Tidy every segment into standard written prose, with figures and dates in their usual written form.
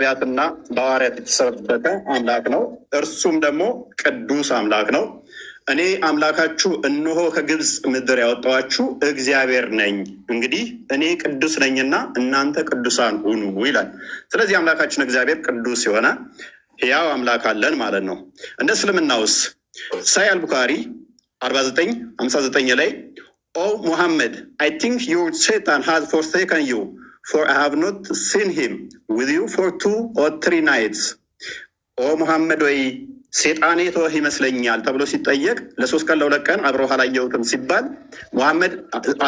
ነቢያትና በሐዋርያት የተሰበከ አምላክ ነው። እርሱም ደግሞ ቅዱስ አምላክ ነው። እኔ አምላካችሁ እነሆ ከግብፅ ምድር ያወጣኋችሁ እግዚአብሔር ነኝ። እንግዲህ እኔ ቅዱስ ነኝና እናንተ ቅዱሳን ሁኑ ይላል። ስለዚህ አምላካችን እግዚአብሔር ቅዱስ የሆነ ሕያው አምላክ አለን ማለት ነው። እንደ እስልምናውስ ሳሂህ አልቡኻሪ 49:59 ላይ ኦ ሙሐመድ አይ ቲንክ ዩር ሴጣን ሃዝ ፎርሴከን ዩ for I have not seen him with you for 2 or 3 nights. ኦ ሙሐመድ ወይ ሴጣኔ ተወህ ይመስለኛል ተብሎ ሲጠየቅ ለ3 ቀን ለ2 ቀን አብረው አላየሁትም ሲባል ሙሐመድ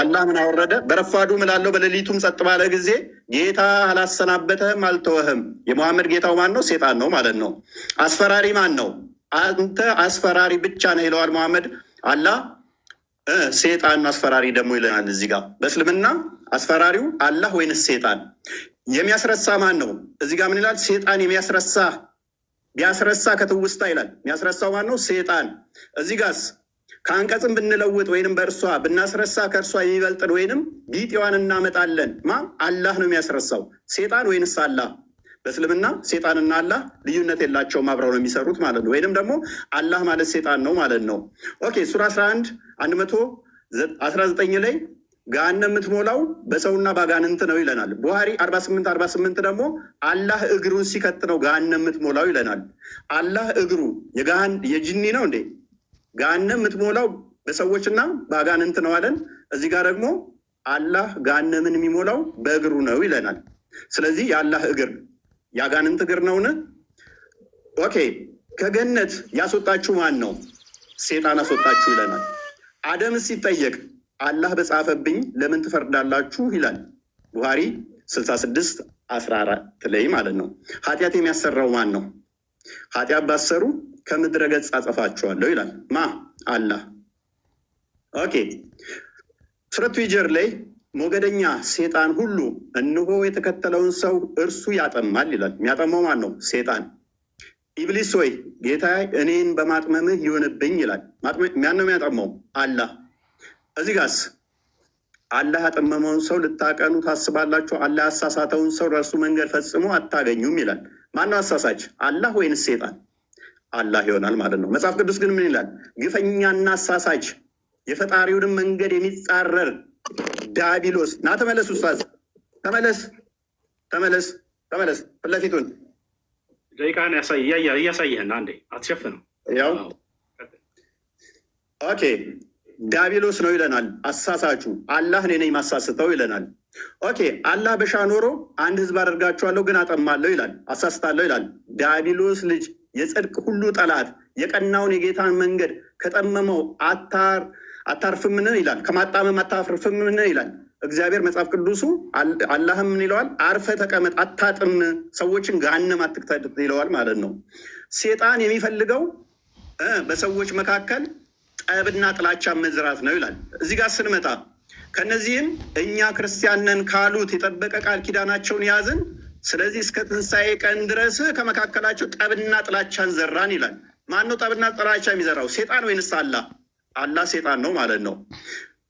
አላህ ምን አወረደ? በረፋዱ ምላለው በሌሊቱም ጸጥ ባለ ጊዜ ጌታ አላሰናበተህም አልተወህም። የሙሐመድ ጌታው ማን ነው? ሴጣን ነው ማለት ነው። አስፈራሪ ማን ነው? አንተ አስፈራሪ ብቻ ነህ ይለዋል ሙሐመድ። አላህ ሴጣን አስፈራሪ ደግሞ ይለናል። እዚህ ጋር በእስልምና አስፈራሪው አላህ ወይንስ ሴጣን? የሚያስረሳ ማን ነው? እዚህ ጋር ምን ይላል? ሴጣን የሚያስረሳ ቢያስረሳ ከትውስታ ይላል። የሚያስረሳው ማን ነው? ሴጣን። እዚህ ጋርስ ከአንቀጽም ብንለውጥ ወይንም በእርሷ ብናስረሳ ከእርሷ የሚበልጥን ወይንም ቢጤዋን እናመጣለን። አላህ ነው የሚያስረሳው። ሴጣን ወይንስ አላህ? በእስልምና ሴጣንና አላህ ልዩነት የላቸውም፣ አብረው ነው የሚሰሩት ማለት ነው። ወይንም ደግሞ አላህ ማለት ሴጣን ነው ማለት ነው። ኦኬ ሱራ 11:119 ላይ ገሃነም የምትሞላው በሰውና በአጋንንት ነው ይለናል። ቡሃሪ 48:48 ደግሞ አላህ እግሩን ሲከት ነው ገሃነም የምትሞላው ይለናል። አላህ እግሩ የጅኒ ነው እንዴ? ገሃነም የምትሞላው በሰዎችና በአጋንንት ነው አለን። እዚህ ጋር ደግሞ አላህ ገሃነምን የሚሞላው በእግሩ ነው ይለናል። ስለዚህ የአላህ እግር የአጋንንት እግር ነውን? ኦኬ ከገነት ያስወጣችሁ ማን ነው? ሴጣን አስወጣችሁ ይለናል። አደም ሲጠየቅ አላህ በጻፈብኝ ለምን ትፈርዳላችሁ ይላል። ቡሃሪ 66:14 ላይ ማለት ነው። ኃጢአት የሚያሰራው ማን ነው? ኃጢአት ባሰሩ ከምድረ ገጽ አጠፋችኋለሁ ይላል። አላህ። ኦኬ ሱረቱ ሂጅር ላይ ሞገደኛ ሴጣን ሁሉ እነሆ የተከተለውን ሰው እርሱ ያጠማል ይላል። የሚያጠማው ማን ነው? ሴጣን። ኢብሊስ ወይ ጌታ እኔን በማጥመምህ ይሆንብኝ ይላል። ማን ነው የሚያጠማው? አላህ። እዚህ ጋርስ አላህ ያጠመመውን ሰው ልታቀኑ ታስባላችሁ፣ አላህ ያሳሳተውን ሰው ረሱ መንገድ ፈጽሞ አታገኙም ይላል። ማነው አሳሳች? አላህ ወይንስ ሴጣን? አላህ ይሆናል ማለት ነው። መጽሐፍ ቅዱስ ግን ምን ይላል? ግፈኛና አሳሳች የፈጣሪውንም መንገድ የሚጻረር ዲያብሎስ። ና ተመለስ፣ ኡስታዝ ተመለስ፣ ተመለስ፣ ተመለስ። ፍለፊቱን ደቂቃን እያሳየህን አንዴ አትሸፍነው። ያው ኦኬ ዲያብሎስ ነው ይለናል። አሳሳቹ አላህ እኔ ነኝ ማሳስተው ይለናል። ኦኬ አላህ በሻ ኖሮ አንድ ህዝብ አደርጋችኋለሁ ግን አጠማለሁ ይላል፣ አሳስታለሁ ይላል። ዲያብሎስ ልጅ የጽድቅ ሁሉ ጠላት የቀናውን የጌታን መንገድ ከጠመመው አታርፍምን ይላል። ከማጣመም አታርፍምን ይላል እግዚአብሔር መጽሐፍ ቅዱሱ። አላህም ምን ይለዋል? አርፈ ተቀመጥ፣ አታጥም፣ ሰዎችን ገሃነም አትክተት ይለዋል ማለት ነው። ሴጣን የሚፈልገው በሰዎች መካከል ጠብና ጥላቻ መዝራት ነው ይላል። እዚህ ጋር ስንመጣ ከነዚህም እኛ ክርስቲያንን ካሉት የጠበቀ ቃል ኪዳናቸውን ያዝን፣ ስለዚህ እስከ ትንሣኤ ቀን ድረስ ከመካከላቸው ጠብና ጥላቻን ዘራን ይላል። ማን ነው ጠብና ጥላቻ የሚዘራው? ሴጣን ወይንስ አላህ? አላህ ሴጣን ነው ማለት ነው።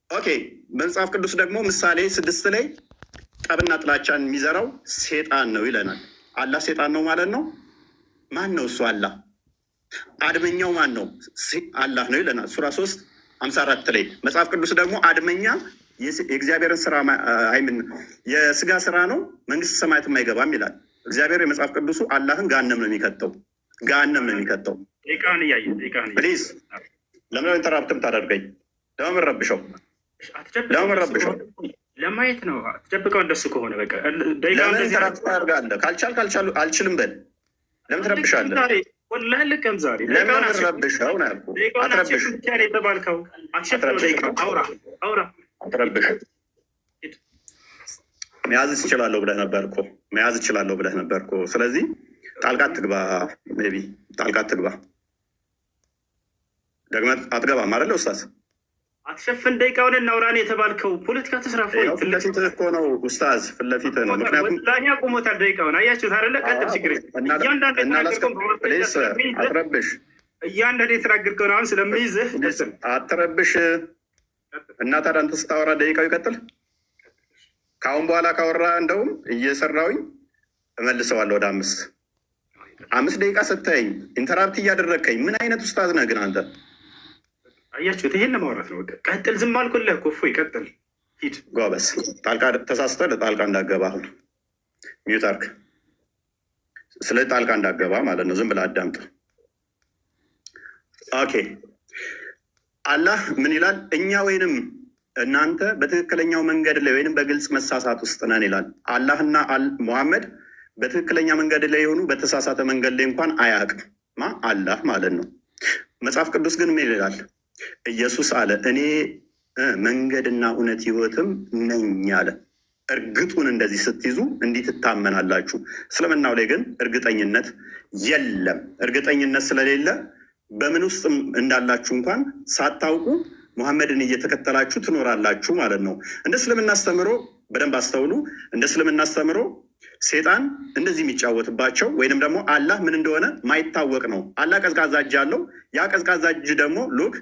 ኦኬ በመጽሐፍ ቅዱስ ደግሞ ምሳሌ 6 ላይ ጠብና ጥላቻን የሚዘራው ሴጣን ነው ይለናል። አላህ ሴጣን ነው ማለት ነው። ማን ነው እሱ? አላህ። አድመኛው ማን ነው? አላህ ነው ይለናል። ሱራ 3:54 ላይ መጽሐፍ ቅዱስ ደግሞ አድመኛ የእግዚአብሔርን ስራ አይምን የስጋ ስራ ነው መንግስት ሰማያትም አይገባም ይላል እግዚአብሔር። የመጽሐፍ ቅዱሱ አላህን ገሃነም ነው የሚከተው፣ ገሃነም ነው የሚከተው። ፕሊዝ ለምን ኢንተራፕትም ታደርገኝ? ለምን ረብሸው? ለምን ረብሸው? ለማየት ነው። አትደብቀው። እንደሱ ከሆነ በቃ ለምን ኢንተራፕት ታደርጋለህ? ካልቻል አልችልም በል። ለምን ትረብሻለህ? ወላልቀም ዛሬ ለምን ረብሸው ነው ያልኩህ። አትረብሽ። አትረብሽ። መያዝ እችላለሁ ብለህ ነበር እኮ፣ መያዝ እችላለሁ ብለህ ነበር እኮ። ስለዚህ ጣልቃ አትግባ። ሜይ ቢ ጣልቃ አትግባ። ደግመህ አትገባም አይደለ ኡስታዝ? አትሸፍን። ደቂቃውን እናውራን የተባልከው ፖለቲካ ተስራፎ ፊት ለፊትህ እኮ ነው ኡስታዝ፣ ፊት ለፊትህ ነው። ምክንያቱም ላኛ ቆሞታል። ደቂቃውን አያችሁት አይደለ? ቀጥል፣ ችግር አትረብሽ። እያንዳንዱ የተናገርከውን አሁን ስለሚይዝህ አትረብሽ። እና ታዲያ አንተ ስታወራ ደቂቃው ይቀጥል። ከአሁን በኋላ ካወራ እንደውም እየሰራውኝ እመልሰዋለሁ ወደ 5 ደቂቃ ሰጥተኸኝ ኢንተራፕት እያደረግከኝ ምን አይነት ኡስታዝ ነህ ግን አንተ? አያችሁት? ይሄን ለማውራት ነው። በቃ ቀጥል። ዝም አልኩልህ እኮ እፎይ፣ ቀጥል፣ ሂድ። ጎበዝ። ጣልቃ ተሳስተህ ጣልቃ እንዳገባ አሁን ሚዩት አድርግ። ስለ ጣልቃ እንዳገባ ማለት ነው። ዝም ብለህ አዳምጥ። ኦኬ። አላህ ምን ይላል? እኛ ወይንም እናንተ በትክክለኛው መንገድ ላይ ወይንም በግልጽ መሳሳት ውስጥ ነን ይላል። አላህና ሙሐመድ በትክክለኛ መንገድ ላይ የሆኑ በተሳሳተ መንገድ ላይ እንኳን አያውቅም። አላህ ማለት ነው። መጽሐፍ ቅዱስ ግን ምን ይላል? ኢየሱስ አለ እኔ መንገድና እውነት ሕይወትም ነኝ አለ። እርግጡን እንደዚህ ስትይዙ እንዲህ ትታመናላችሁ። እስልምናው ላይ ግን እርግጠኝነት የለም። እርግጠኝነት ስለሌለ በምን ውስጥ እንዳላችሁ እንኳን ሳታውቁ ሙሐመድን እየተከተላችሁ ትኖራላችሁ ማለት ነው። እንደ እስልምና አስተምሮ በደንብ አስተውሉ። እንደ እስልምና አስተምሮ ሴጣን እንደዚህ የሚጫወትባቸው ወይንም ደግሞ አላህ ምን እንደሆነ ማይታወቅ ነው። አላህ ቀዝቃዛ እጅ አለው። ያ ቀዝቃዛ እጅ ደግሞ ሉክ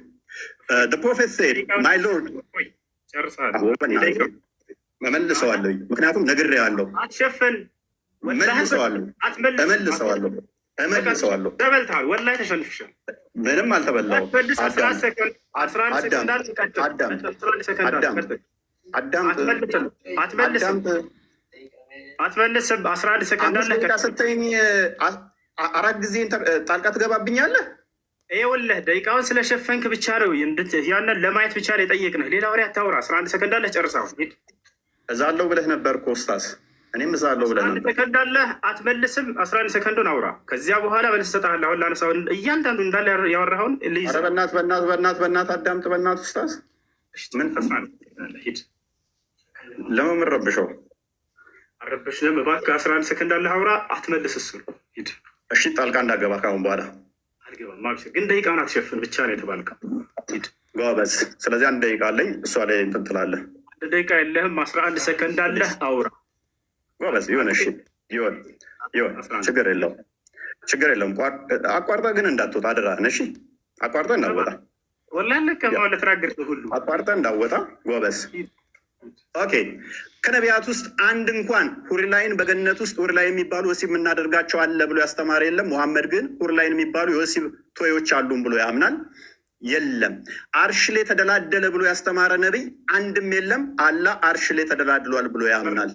ፕሮፌት ሴድ ማይ ሎርድ እመልሰዋለሁ፣ ምክንያቱም ነግሬሃለሁ። እመልሰዋለሁ። ተበልተሃል፣ ወላሂ ተሸንፍሻል። ምንም አልተበላሁም። አትመልስም። 11 ሰከንድ አለ። ስትይኝ 4 ጊዜ ጣልቃ ትገባብኛለህ። ይኸውልህ ደቂቃውን ስለሸፈንክ ብቻ ነው ያንን ለማየት ብቻ ነው የጠየቅንህ። ሌላ ወሬ አታውራ። 11 ሰከንድ አለ። ጨርሰው ሂድ። እዛለሁ ብለህ ነበር እኮ ኡስታዝ። እኔም እዛለሁ ብለህ ነበር። 11 ሰከንድ አለ። አትመልስም። 11 ሰከንዱን አውራ። ከዚያ በኋላ መልስ እሰጥሃለሁ። አሁን ላነሳው እያንዳንዱ እንዳለ ያወራኸውን ልይዝ። በእናትህ አዳምጥ። በእናትህ ኡስታዝ ምን ሂድ። ለምን የምንረብሸው? አረበሽንም እባክህ። 11 ሰከንድ አለ። አውራ። አትመልስ። እሱ ሂድ። እሺ ጣልቃ እንዳገባ ካሁን በኋላ አልገባም። አብሽር። ግን ደቂቃውን አትሸፍን ብቻ ነው የተባልከው። ሂድ ጎበዝ። ስለዚህ 1 ደቂቃ አለኝ። እሷ ላይ እንትን ትላለህ። 1 ደቂቃ የለህም። 11 ሰከንድ አለ። አውራ ጎበዝ። ይሁን። እሺ ይሁን። ችግር የለውም። አቋርጠህ ግን እንዳትወጣ አደራህን። እሺ አቋርጠህ እንዳትወጣ። ወላሂ ለከማው ለተናገርኩ ሁሉ አቋርጠህ እንዳትወጣ ጎበዝ። ኦኬ። ከነቢያት ውስጥ አንድ እንኳን ሁርላይን በገነት ውስጥ ሁርላይ የሚባሉ ወሲብ የምናደርጋቸው አለ ብሎ ያስተማረ የለም። ሙሐመድ ግን ሁርላይን የሚባሉ የወሲብ ቶዮች አሉን ብሎ ያምናል። የለም። አርሽ ላይ ተደላደለ ብሎ ያስተማረ ነቢይ አንድም የለም። አላህ አርሽ ላይ ተደላድሏል ብሎ ያምናል።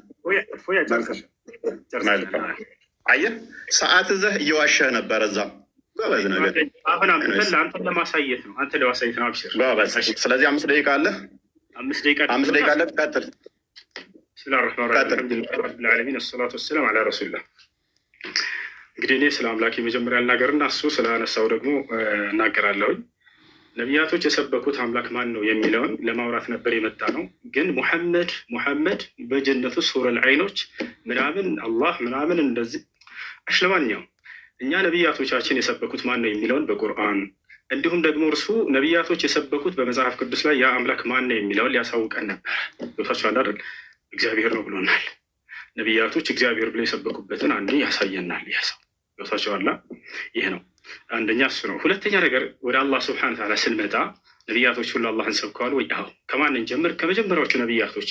አየህ፣ ሰዓት እዘህ እየዋሸህ ነበር። እዛ ጎበዝ ነገር አሁን አንተን ለማሳየት ነው። አንተ ለማሳየት ነው። አብሽር ጎበዝ። ስለዚህ 5 ደቂቃ አለ። 5 ደቂቃ አለ። ቀጥል። ብስሚላህ ረህማን ረሂም አልሐምዱሊላህ ረቢል ዓለሚን ወሰላቱ ወሰላም ዐላ ረሱሊላህ። እንግዲህ እኔ ስለ አምላክ የመጀመሪያ ልናገርና እሱ ስላነሳው ደግሞ እናገራለሁኝ። ነቢያቶች የሰበኩት አምላክ ማን ነው የሚለውን ለማውራት ነበር የመጣ ነው። ግን ሙሐመድ በጀነቱ ሱረል ዐይኖች ምናምን አላህ ምናምን እንደዚህ ለማንኛውም እኛ ነቢያቶቻችን የሰበኩት ማን ነው የሚለውን በቁርአን እንዲሁም ደግሞ እርሱ ነቢያቶች የሰበኩት በመጽሐፍ ቅዱስ ላይ ያ አምላክ ማን ነው የሚለውን ሊያሳውቀን ነበር። ቦታቸው አይደል? እግዚአብሔር ነው ብሎናል። ነቢያቶች እግዚአብሔር ብለው የሰበኩበትን አንዴ ያሳየናል። ያሰው ቦታቸው አላ ይህ ነው። አንደኛ እሱ ነው። ሁለተኛ ነገር ወደ አላህ ስብሐነ ወተዓላ ስንመጣ ነቢያቶች ሁሉ አላህን ሰብከዋል ወይ? አዎ። ከማን እንጀምር? ከመጀመሪያዎቹ ነቢያቶች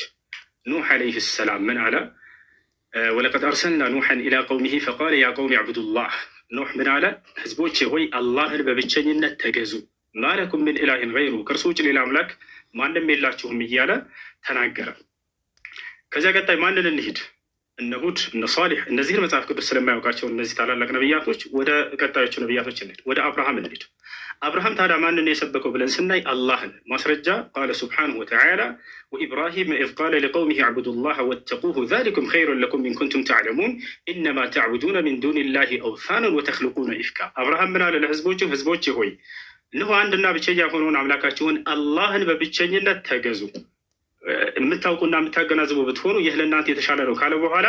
ኑሕ ዓለይሂ ሰላም ምን አለ? ወለቀድ አርሰልና ኑሐን ኢላ ቀውሚሂ ፈቃለ ያ ቀውሚ ዕቡዱላህ። ኑሕ ምን አለ? ህዝቦቼ ሆይ አላህን በብቸኝነት ተገዙ፣ ማለኩም ምን ኢላሂን ገይሩ፣ ከእርሱ ውጭ ሌላ አምላክ ማንም የላችሁም እያለ ተናገረ። ከዚያ ቀጣይ ማንን እንሂድ? እነ ሁድ፣ እነ ሷሊሕ። እነዚህን መጽሐፍ ቅዱስ ስለማያውቃቸው እነዚህ ታላላቅ ነቢያቶች ወደ ቀጣዮቹ ነቢያቶች እንሂድ። ወደ አብርሃም እንሂድ። አብርሃም ታዲያ ማንን የሰበከው ብለን ስናይ አላህን። ማስረጃ ቃለ ሱብሓነሁ ወተዓላ ወኢብራሂም ኢዝ ቃለ ሊቀውሚሂ ዕቡዱላህ ወተቁሁ ዛሊኩም ኸይሩን ለኩም ኢን ኩንቱም ተዕለሙን ኢነማ ተዕቡዱነ ሚን ዱኒላሂ አውሳነን ወተኽሉቁነ ኢፍካ። አብርሃም ምን አለ ለህዝቦቹ? ህዝቦች ሆይ እነሆ አንድና ብቸኛ የሆነውን አምላካችሁን አላህን በብቸኝነት ተገዙ፣ የምታውቁና የምታገናዝቡ ብትሆኑ ይህ ለእናንተ የተሻለ ነው ካለ በኋላ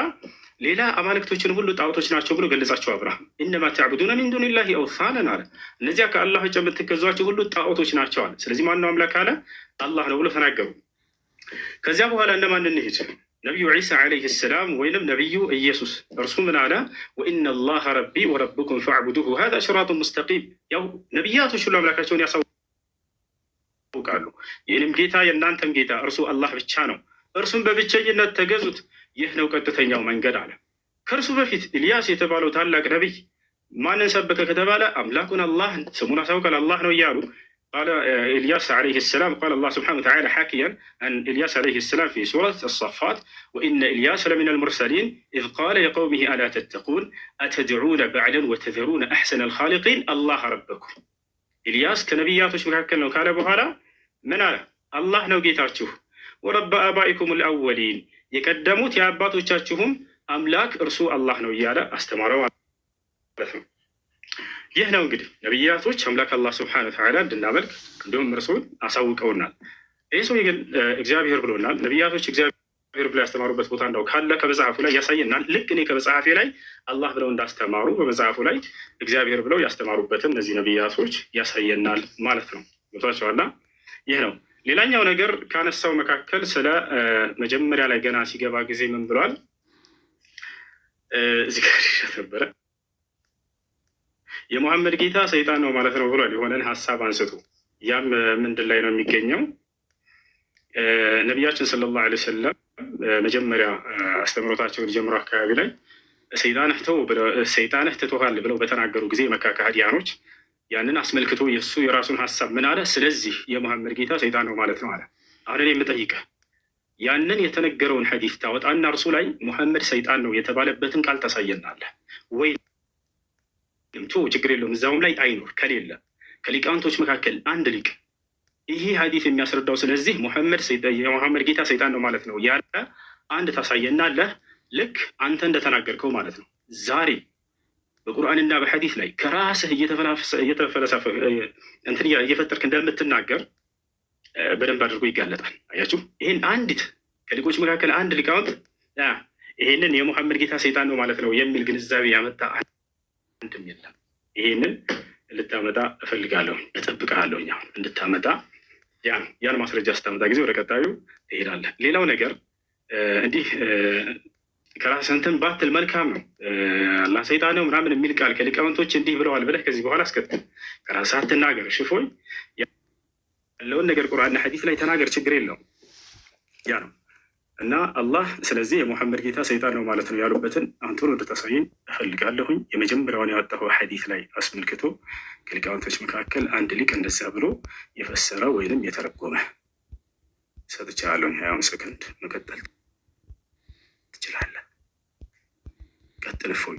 ሌላ አማልክቶችን ሁሉ ጣዖቶች ናቸው ብሎ ገለጻቸው። አብርሃም ኢነማ ተዕቡዱነ ሚን ዱኒላሂ አውሳነን አለ። እነዚያ ከአላህ ውጭ የምትገዟቸው ሁሉ ጣዖቶች ናቸው አለ። ስለዚህ ማነው አምላክ አለ? አላህ ነው ብሎ ተናገሩ። ከዚያ በኋላ እነማን እንሂድ? ነቢዩ ዒሳ ዓለይሂ ሰላም ወይንም ነቢዩ ኢየሱስ። እርሱ ምን አለ? ወኢነ ላሀ ረቢ ወረብኩም ፈዕቡዱሁ ሃዛ ሲራጡን ሙስተቂም። ያው ነቢያቶች ሁሉ አምላካቸውን ያሳውቃሉ። ይህንም ጌታ የእናንተም ጌታ እርሱ አላህ ብቻ ነው፣ እርሱም በብቸኝነት ተገዙት፣ ይህ ነው ቀጥተኛው መንገድ አለ። ከእርሱ በፊት ኢልያስ የተባለው ታላቅ ነቢይ ማንን ሰበከ ከተባለ አምላኩን አላህን ስሙን አሳውቃል አላህ ነው እያሉ قال إلياس عليه السلام قال الله سبحانه وتعالى حاكيا عن إلياس عليه السلام في سورة الصفات وإن إلياس لمن المرسلين إذ قال لقومه ألا تتقون أتدعون بعلا وتذرون أحسن الخالقين الله ربكم إلياس كنبيات مكاكل ነው ካለ በኋላ ምን አለ? አላህ ነው ጌታችሁ ወረበ አባኢኩም الأولين የቀደሙት የአባቶቻችሁም አምላክ እርሱ አላህ ነው እያለ አስተማረው ማለት ነው። ይህ ነው እንግዲህ ነቢያቶች አምላክ አላህ ስብሐነ ወተዓላ እንድናመልክ እንዲሁም እርሱን አሳውቀውናል። ይህ ሰው ግን እግዚአብሔር ብሎናል። ነቢያቶች እግዚአብሔር ብሎ ያስተማሩበት ቦታ እንደው ካለ ከመጽሐፉ ላይ ያሳየናል። ልክ እኔ ከመጽሐፌ ላይ አላህ ብለው እንዳስተማሩ በመጽሐፉ ላይ እግዚአብሔር ብለው ያስተማሩበትን እነዚህ ነቢያቶች ያሳየናል ማለት ነው። ቦታቸዋላ ይህ ነው። ሌላኛው ነገር ካነሳው መካከል ስለ መጀመሪያ ላይ ገና ሲገባ ጊዜ ምን ብሏል? እዚህ ጋር ነበረ የሙሐመድ ጌታ ሰይጣን ነው ማለት ነው ብሏል። የሆነን ሀሳብ አንስቶ ያም ምንድን ላይ ነው የሚገኘው? ነቢያችን ሰለላሁ ዐለይሂ ወሰለም መጀመሪያ አስተምሮታቸውን ጀምሮ አካባቢ ላይ ሰይጣንህ ትቶሃል ብለው በተናገሩ ጊዜ መካ ከሃዲያኖች ያንን አስመልክቶ የእሱ የራሱን ሀሳብ ምን አለ? ስለዚህ የሙሐመድ ጌታ ሰይጣን ነው ማለት ነው አለ። አሁን እኔ የምጠይቅህ ያንን የተነገረውን ሐዲስ ታወጣና እርሱ ላይ ሙሐመድ ሰይጣን ነው የተባለበትን ቃል ታሳየናለህ ወይ? ችግር የለውም እዛውም ላይ አይኖር ከሌለ ከሊቃውንቶች መካከል አንድ ሊቅ ይሄ ሀዲስ የሚያስረዳው ስለዚህ የሙሐመድ ጌታ ሰይጣን ነው ማለት ነው ያለ አንድ ታሳየናለህ። ልክ አንተ እንደተናገርከው ማለት ነው። ዛሬ በቁርአንና በሐዲስ ላይ ከራስህ እየተፈለሰፈ እንትን እየፈጠርክ እንደምትናገር በደንብ አድርጎ ይጋለጣል። አያችሁ፣ ይህን አንዲት ከሊቆች መካከል አንድ ሊቃውንት ይሄንን የሙሐመድ ጌታ ሰይጣን ነው ማለት ነው የሚል ግንዛቤ ያመጣ አንድም የለም። ይሄንን ልታመጣ እፈልጋለሁ፣ እጠብቅሃለሁ። አሁን እንድታመጣ ያን ማስረጃ ስታመጣ ጊዜ ወደ ቀጣዩ ትሄዳለህ። ሌላው ነገር እንዲህ ከራስህ እንትን ባትል መልካም ነው። አላህ ሰይጣን ነው ምናምን የሚል ቃል ከሊቃውንቶች እንዲህ ብለዋል ብለህ ከዚህ በኋላ አስከትል ከራስህ አትናገር። ሽፎኝ ያለውን ነገር ቁርአንና ሐዲስ ላይ ተናገር፣ ችግር የለውም። ያ ነው እና አላህ ስለዚህ የሙሐመድ ጌታ ሰይጣን ነው ማለት ነው ያሉበትን አንተን ወደ ተሳየኝ እፈልጋለሁኝ። የመጀመሪያውን ያወጣው ሐዲስ ላይ አስመልክቶ ከሊቃውንቶች መካከል አንድ ሊቅ እንደዚያ ብሎ የፈሰረ ወይንም የተረጎመ ሰጥቻለሁ። 20 ሰከንድ መቀጠል ትችላለህ። ቀጥል እፎይ።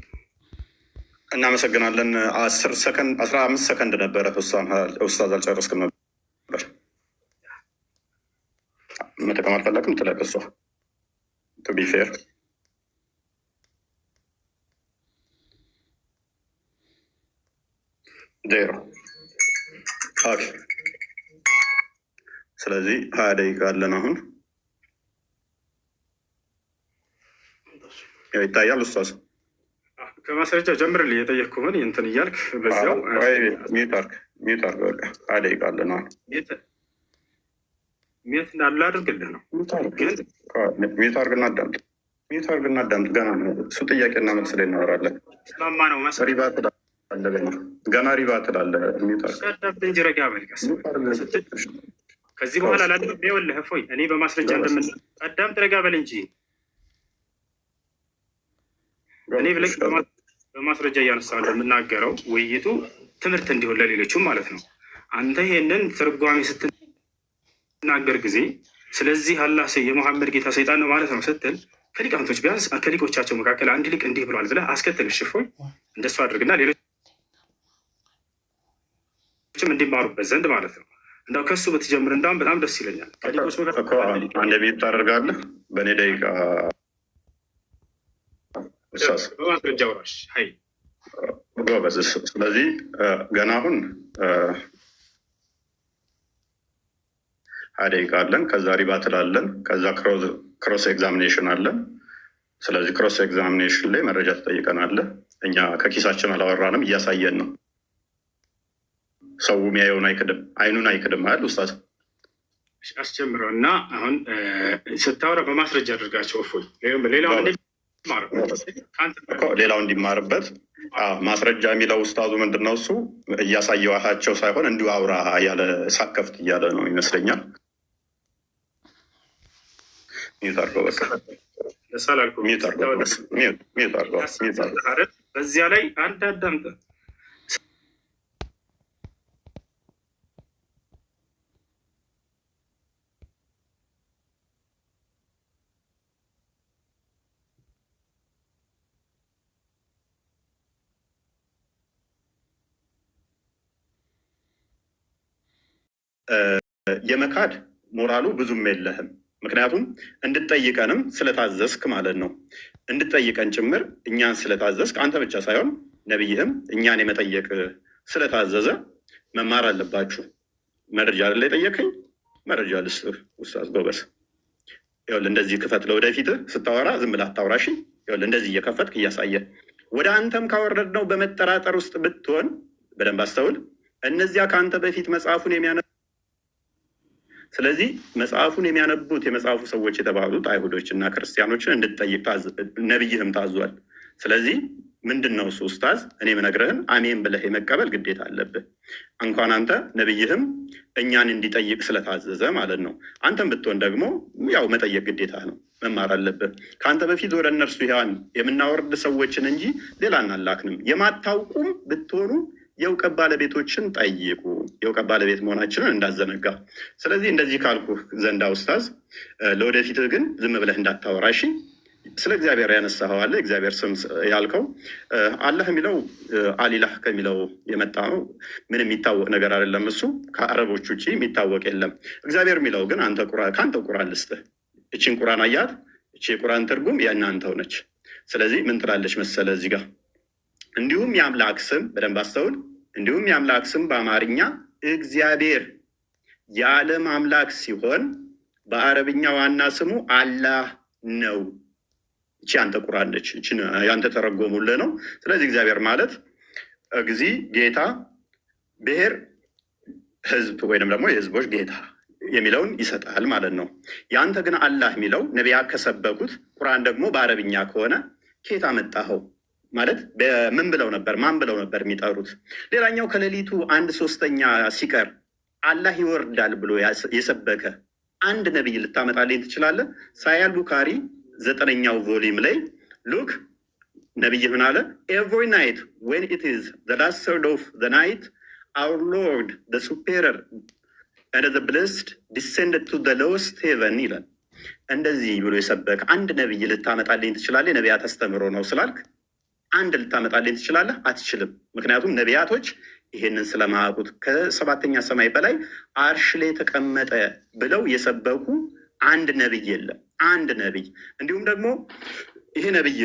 እናመሰግናለን። 10 ሰከንድ 15 ሰከንድ ነበረ። ኡስታዝ አልጨረስክም ነበር። መጠቀም አልፈለግም ትለቅሷ to be fair ዜሮ ኦኬ። ስለዚህ 20 ደቂቃ አለን። አሁን ይታያል ኡስታዝ? ከማስረጃ ጀምርልኝ የጠየቅኩህን እንትን እያልክ በዚያው ሚዩት አድርግ። በቃ 20 ደቂቃ አለን። አሁን ሚዩት እንዳለ አድርግልህ ነው። ሚዩት አድርግና አዳምጥ። ገና ነው እሱ። ጥያቄና መልስ ላይ እናወራለን። ስማማ ነው ሪባ ትላለህ፣ ገና ሪባ ትላለህ። ሚዩት አድርግ እንጂ ረጋ በል ቀስ ከዚህ በኋላ ላድርግ። ይኸውልህ እፎይ፣ እኔ በማስረጃ አዳምጥ፣ ረጋ በል እንጂ እኔ ብለህ በማስረጃ እያነሳ እንደምናገረው ውይይቱ ትምህርት እንዲሆን ለሌሎቹም ማለት ነው። አንተ ይሄንን ትርጓሜ ስትናገር ጊዜ ስለዚህ አላህ የሙሐመድ ጌታ ሰይጣን ነው ማለት ነው ስትል ከሊቃውንቶች ቢያንስ ከሊቆቻቸው መካከል አንድ ሊቅ እንዲህ ብሏል ብለህ አስከትል። እፎይ፣ እንደሱ አድርግና ሌሎችም እንዲማሩበት ዘንድ ማለት ነው። እንዳው ከሱ ብትጀምር እንዳውም በጣም ደስ ይለኛል። ከሊቆች መካከል አንድ ቤት ታደርጋለህ በእኔ ደቂቃ በማስረጃ ውራሽ ጎበዝ። ስለዚህ ገና አሁን 20 ደቂቃ አለን። ከዛ ሪባትል አለን። ከዛ ክሮስ ኤግዛሚኔሽን አለን። ስለዚህ ክሮስ ኤግዛሚኔሽን ላይ መረጃ ትጠይቀናለህ። እኛ ከኪሳችን አላወራንም፣ እያሳየን ነው። ሰው የሚያየውን አይክድም፣ አይኑን አይክድም አይደል ኡስታዝ? አስጀምረው እና አሁን ስታወራ በማስረጃ አድርጋቸው። እፎይ፣ ሌላው እንዲማርበት ማስረጃ የሚለው ኡስታዙ ምንድን ነው እሱ እያሳየዋቸው ሳይሆን እንዲሁ አውራ ያለ ሳከፍት እያለ ነው ይመስለኛል። ይታርገው በቃ በዚያ ላይ አንድ አዳምጠ የመካድ ሞራሉ ብዙም የለህም። ምክንያቱም እንድጠይቀንም ስለታዘዝክ ማለት ነው። እንድጠይቀን ጭምር እኛን ስለታዘዝክ አንተ ብቻ ሳይሆን ነቢይህም እኛን የመጠየቅ ስለታዘዘ መማር አለባችሁ። መረጃ አለ የጠየቀኝ መረጃ ልስጥህ ኡስታዝ ጎበዝ። ይኸውልህ እንደዚህ ክፈት። ለወደፊትህ ስታወራ ዝም ብለህ አታውራሽ። ይኸውልህ እንደዚህ እየከፈትክ እያሳየ ወደ አንተም ካወረድነው በመጠራጠር ውስጥ ብትሆን በደንብ አስተውል። እነዚያ ከአንተ በፊት መጽሐፉን ስለዚህ መጽሐፉን የሚያነቡት የመጽሐፉ ሰዎች የተባሉት አይሁዶች እና ክርስቲያኖችን እንድትጠይቅ ነቢይህም ታዟል። ስለዚህ ምንድን ነው እሱ ኡስታዝ? እኔ የምነግርህን አሜን ብለህ የመቀበል ግዴታ አለብህ። እንኳን አንተ ነቢይህም እኛን እንዲጠይቅ ስለታዘዘ ማለት ነው። አንተም ብትሆን ደግሞ ያው መጠየቅ ግዴታ ነው፣ መማር አለብህ። ከአንተ በፊት ወደ እነርሱ ያን የምናወርድ ሰዎችን እንጂ ሌላ እናላክንም። የማታውቁም ብትሆኑ የእውቀት ባለቤቶችን ጠይቁ፣ የእውቀት ባለቤት መሆናችንን እንዳዘነጋ። ስለዚህ እንደዚህ ካልኩ ዘንዳ ኡስታዝ፣ ለወደፊትህ ግን ዝም ብለህ እንዳታወራሽ። ስለ እግዚአብሔር ያነሳኸው አለ። እግዚአብሔር ስም ያልከው አላህ የሚለው አሊላህ ከሚለው የመጣ ነው። ምን የሚታወቅ ነገር አይደለም። እሱ ከአረቦች ውጭ የሚታወቅ የለም። እግዚአብሔር የሚለው ግን ከአንተ ቁራን ልስጥህ። እችን ቁራን አያት። እቺ የቁራን ትርጉም የእናንተው ነች። ስለዚህ ምን ትላለች መሰለ እዚህ ጋር እንዲሁም የአምላክ ስም በደንብ አስተውል። እንዲሁም የአምላክ ስም በአማርኛ እግዚአብሔር የዓለም አምላክ ሲሆን በአረብኛ ዋና ስሙ አላህ ነው። እቺ አንተ ቁርአን ነች። እቺ ያንተ ተረጎሙልህ ነው። ስለዚህ እግዚአብሔር ማለት እግዚ ጌታ፣ ብሔር ህዝብ ወይንም ደግሞ የህዝቦች ጌታ የሚለውን ይሰጣል ማለት ነው። ያንተ ግን አላህ የሚለው ነቢያት ከሰበኩት ቁርአን ደግሞ በአረብኛ ከሆነ ኬታ መጣኸው ማለት በምን ብለው ነበር? ማን ብለው ነበር የሚጠሩት? ሌላኛው ከሌሊቱ 1/3 ሲቀር አላህ ይወርዳል ብሎ የሰበከ አንድ ነቢይ ልታመጣልኝ ትችላለህ? ሳያል ቡካሪ 9ኛው ቮሊም ላይ ሉክ ነቢይ ምን አለ? ኤቭሪ ናይት ዌን ኢት ኢዝ ዘ ላስት ሰርድ ኦፍ ዘ ናይት አውር ሎርድ ዘ ሱፔረር and the blessed descended to the lowest heaven ይላል። እንደዚህ ብሎ የሰበከ አንድ ነቢይ ልታመጣልኝ ትችላለህ? የነቢያት አስተምሮ ነው ስላልክ አንድ ልታመጣልኝ ትችላለህ? አትችልም። ምክንያቱም ነቢያቶች ይሄንን ስለማያውቁት ከ7ኛ ሰማይ በላይ አርሽ ላይ ተቀመጠ ብለው የሰበኩ አንድ ነቢይ የለም። አንድ ነቢይ። እንዲሁም ደግሞ ይሄ ነቢይ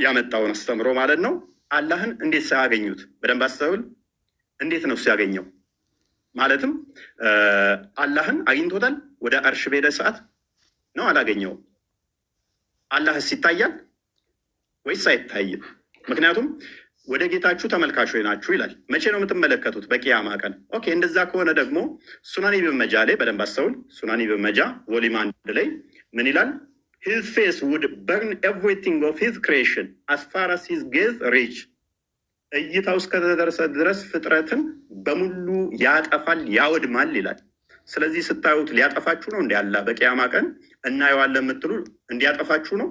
ያመጣውን አስተምሮ ማለት ነው አላህን እንዴት ሳያገኙት በደንብ አስተውል። እንዴት ነው ሲያገኘው? ማለትም አላህን አግኝቶታል? ወደ አርሽ በሄደ ሰዓት ነው አላገኘውም? አላህስ ይታያል ወይስ አይታይም? ምክንያቱም ወደ ጌታችሁ ተመልካቾች ናችሁ ይላል። መቼ ነው የምትመለከቱት? በቂያማ ቀን። ኦኬ፣ እንደዛ ከሆነ ደግሞ ሱናን ኢብን መጃ ላይ በደንብ አስተውል። ሱናን ኢብን መጃ ቮሊም 1 ላይ ምን ይላል? his face would burn everything of his creation as far as his gaze reach እይታው እስከተደረሰ ድረስ ፍጥረትን በሙሉ ያጠፋል፣ ያወድማል ይላል። ስለዚህ ስታዩት ሊያጠፋችሁ ነው እንዲ ያላ በቂያማ ቀን እናየዋለን የምትሉ እንዲያጠፋችሁ ነው።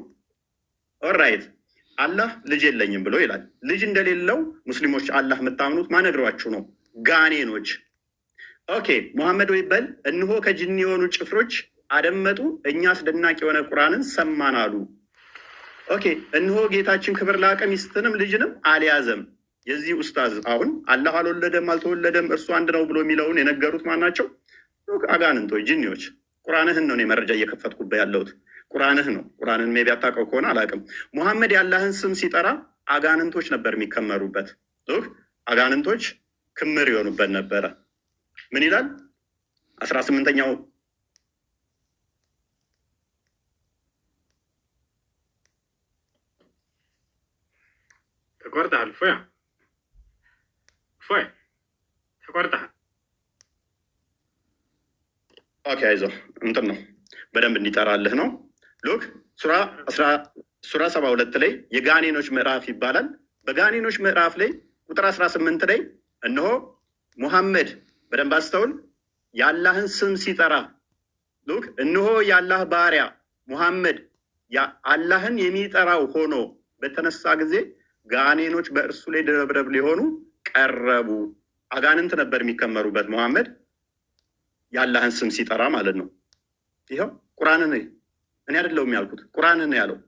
ኦራይት አላህ ልጅ የለኝም ብሎ ይላል። ልጅ እንደሌለው ሙስሊሞች አላህ የምታምኑት ማነግሯችሁ ነው? ጋኔኖች። ኦኬ ሙሐመድ ወይ በል እንሆ ከጅኒ የሆኑ ጭፍሮች አደመጡ፣ እኛ አስደናቂ የሆነ ቁርአንን ሰማን አሉ። ኦኬ እንሆ ጌታችን ክብር ላቀ ሚስትንም ልጅንም አልያዘም። የዚህ ኡስታዝ አሁን አላህ አልወለደም አልተወለደም እርሱ አንድ ነው ብሎ የሚለውን የነገሩት ማን ናቸው? አጋንንቶች፣ ጅኒዎች። ቁርአንህን ነው እኔ መረጃ እየከፈትኩበት ያለሁት። ቁርአንህ ነው። ቁርአንን ሜቢ አታውቀው ከሆነ አላውቅም። ሙሐመድ የአላህን ስም ሲጠራ አጋንንቶች ነበር የሚከመሩበት። አጋንንቶች ክምር የሆኑበት ነበረ። ምን ይላል 18ኛው ተቆርጠሃል? ፎይ ተቆርጠሃል። ኦኬ አይዞህ፣ እንትን ነው በደንብ እንዲጠራልህ ነው። ሉክ ሱራ 72 ላይ የጋኔኖች ምዕራፍ ይባላል። በጋኔኖች ምዕራፍ ላይ ቁጥር 18 ላይ እነሆ ሙሐመድ በደንብ አስተውል፣ የአላህን ስም ሲጠራ ሉክ እነሆ የአላህ ባሪያ ሙሐመድ አላህን የሚጠራው ሆኖ በተነሳ ጊዜ ጋኔኖች በእርሱ ላይ ድርብርብ ሊሆኑ ቀረቡ። አጋንንት ነበር የሚከመሩበት መሐመድ የአላህን ስም ሲጠራ ማለት ነው። ይኸው ቁርአንን እኔ አይደለሁም ያልኩት፣ ቁርአንን ያለው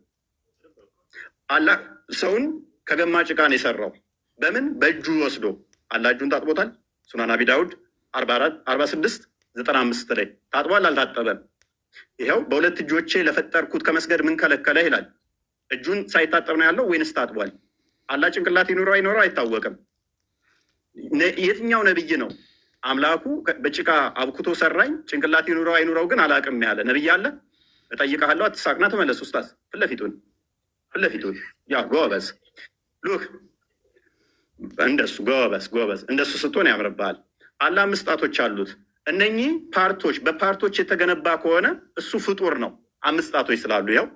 አላህ ሰውን ከገማ ጭቃ ነው የሰራው። በምን በእጁ ወስዶ አላህ እጁን ታጥቦታል። ሱናን አቢ ዳውድ 46:95 ላይ ታጥቧል አልታጠበም? ይኸው በሁለት እጆቼ ለፈጠርኩት ከመስገድ ምን ከለከለ ይላል። እጁን ሳይታጠብ ነው ያለው ወይንስ ታጥቧል? አላህ ጭንቅላት ይኑረው አይኖረው አይታወቅም። የትኛው ነብይ ነው አምላኩ በጭቃ አብኩቶ ሰራኝ ጭንቅላት ይኑረው አይኑረው ግን አላቅም ያለ ነብይ አለ? እጠይቅሃለሁ፣ አትሳቅና ተመለስ። ኡስታዝ ፊት ለፊቱን ያ ጎበዝ ሉክ እንደሱ ጎበዝ እንደሱ ስትሆን ያምርብሃል። አላህ 5 ጣቶች አሉት። እነኚህ ፓርቶች በፓርቶች የተገነባ ከሆነ እሱ ፍጡር ነው። 5 ጣቶች ስላሉ ያው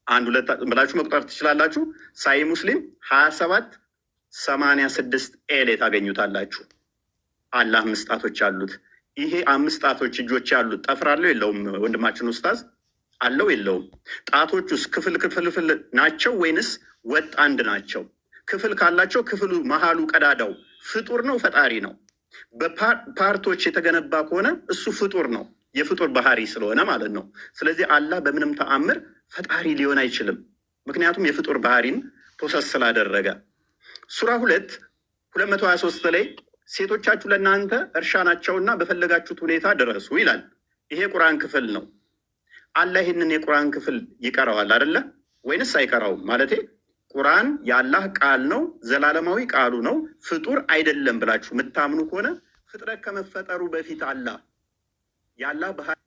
1 2 ብላችሁ መቁጠር ትችላላችሁ። ሳይ ሙስሊም 27:86 ኤሌ ታገኙታላችሁ። አላህ 5 ጣቶች አሉት። ይሄ 5 ጣቶች እጆች ያሉት ጠፍር አለው የለውም? ወንድማችን ኡስታዝ አለው የለውም? ጣቶች ውስጥ ክፍል ናቸው ወይንስ ወጥ አንድ ናቸው? ክፍል ካላቸው ክፍሉ መሀሉ ቀዳዳው ፍጡር ነው ፈጣሪ ነው? በፓርቶች የተገነባ ከሆነ እሱ ፍጡር ነው፣ የፍጡር ባህሪ ስለሆነ ማለት ነው። ስለዚህ አላህ በምንም ተአምር ፈጣሪ ሊሆን አይችልም፣ ምክንያቱም የፍጡር ባህሪን ፕሮሰስ ስላደረገ። ሱራ 2:223 ላይ ሴቶቻችሁ ለእናንተ እርሻ ናቸውና በፈለጋችሁት ሁኔታ ድረሱ ይላል። ይሄ ቁርአን ክፍል ነው። አላህ ይህንን የቁርአን ክፍል ይቀረዋል አይደለ ወይንስ አይቀረውም? ማለቴ ቁርአን የአላህ ቃል ነው፣ ዘላለማዊ ቃሉ ነው፣ ፍጡር አይደለም ብላችሁ የምታምኑ ከሆነ ፍጥረት ከመፈጠሩ በፊት አላህ የአላህ ባህሪ